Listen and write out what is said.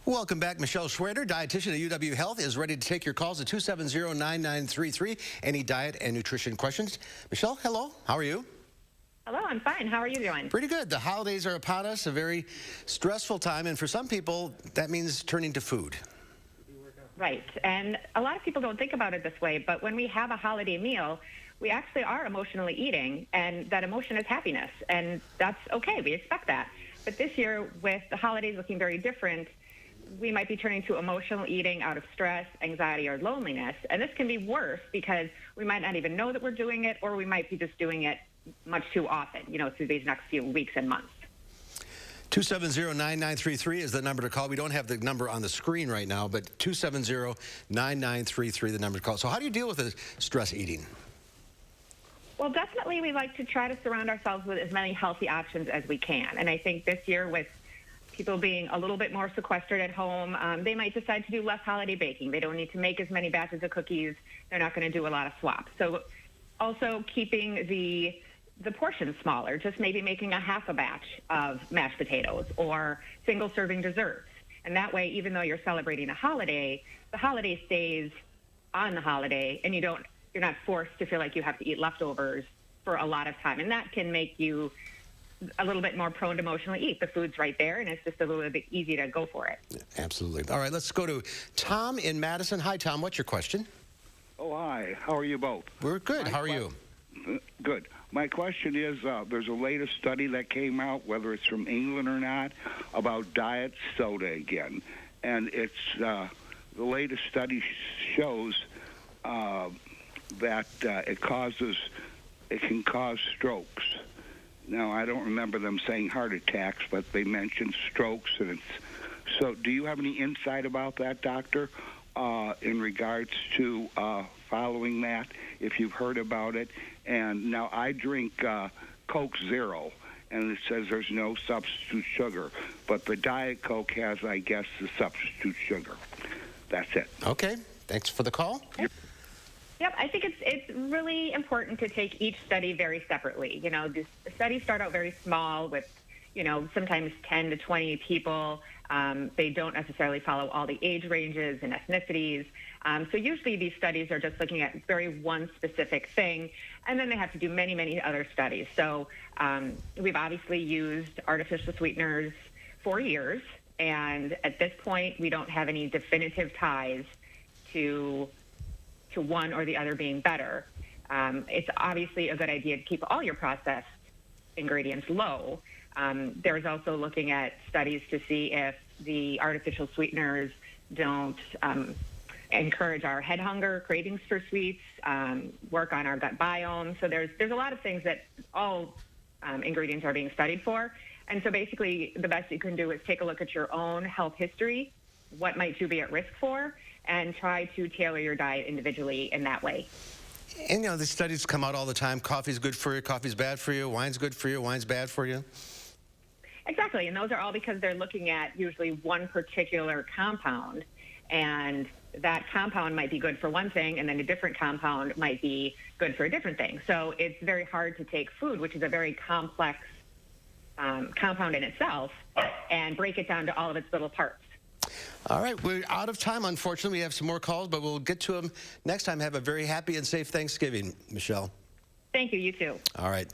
Welcome back. Michelle Swader, dietitian at UW Health, is ready to take your calls at 270-9933. Any diet and nutrition questions. Michelle, hello. How are you? Hello, I'm fine. How are you doing? Pretty good. The holidays are upon us, a very stressful time, and for some people, that means turning to food. Right. And a lot of people don't think about it this way, but when we have a holiday meal, we actually are emotionally eating, and that emotion is happiness, and that's okay. We expect that. But this year, with the holidays looking very different, we might be turning to emotional eating out of stress, anxiety, or loneliness. And this can be worse because we might not even know that we're doing it, or we might be just doing it much too often, through these next few weeks and months. 270-9933 is the number to call. We don't have the number on the screen right now, but 270-9933, the number to call. So how do you deal with the stress eating? Well, definitely we like to try to surround ourselves with as many healthy options as we can. And I think this year, with people being a little bit more sequestered at home, they might decide to do less holiday baking. They don't need to make as many batches of cookies. They're not going to do a lot of swaps. So also keeping the portions smaller, just maybe making a half a batch of mashed potatoes or single serving desserts. And that way, even though you're celebrating a holiday, the holiday stays on the holiday, and you're not forced to feel like you have to eat leftovers for a lot of time. And that can make you a little bit more prone to emotionally eat. The food's right there, and it's just a little bit easy to go for it. Yeah, absolutely. All right, let's go to Tom in Madison. Hi, Tom. What's your question? Oh, hi. How are you both? We're good. How are you? Good. My question is, there's a latest study that came out, whether it's from England or not, about diet soda again. And it's the latest study shows that it can cause strokes. Now, I don't remember them saying heart attacks, but they mentioned strokes. So do you have any insight about that, doctor, in regards to following that, if you've heard about it? And now I drink Coke Zero, and it says there's no substitute sugar, but the Diet Coke has, I guess, the substitute sugar. That's it. Okay. Thanks for the call. Yep, I think it's really important to take each study very separately. The studies start out very small with, sometimes 10 to 20 people. They don't necessarily follow all the age ranges and ethnicities. So usually these studies are just looking at very one specific thing, and then they have to do many, many other studies. So we've obviously used artificial sweeteners for years, and at this point we don't have any definitive ties to one or the other being better. It's obviously a good idea to keep all your processed ingredients low. There's also looking at studies to see if the artificial sweeteners don't encourage our head hunger, cravings for sweets, work on our gut biome. So there's a lot of things that all ingredients are being studied for. And so basically the best you can do is take a look at your own health history, what might you be at risk for, and try to tailor your diet individually in that way. And, the studies come out all the time. Coffee's good for you, coffee's bad for you, wine's good for you, wine's bad for you. Exactly, and those are all because they're looking at usually one particular compound, and that compound might be good for one thing, and then a different compound might be good for a different thing. So it's very hard to take food, which is a very complex compound in itself, and break it down to all of its little parts. All right, we're out of time, unfortunately. We have some more calls, but we'll get to them next time. Have a very happy and safe Thanksgiving, Michelle. Thank you, you too. All right.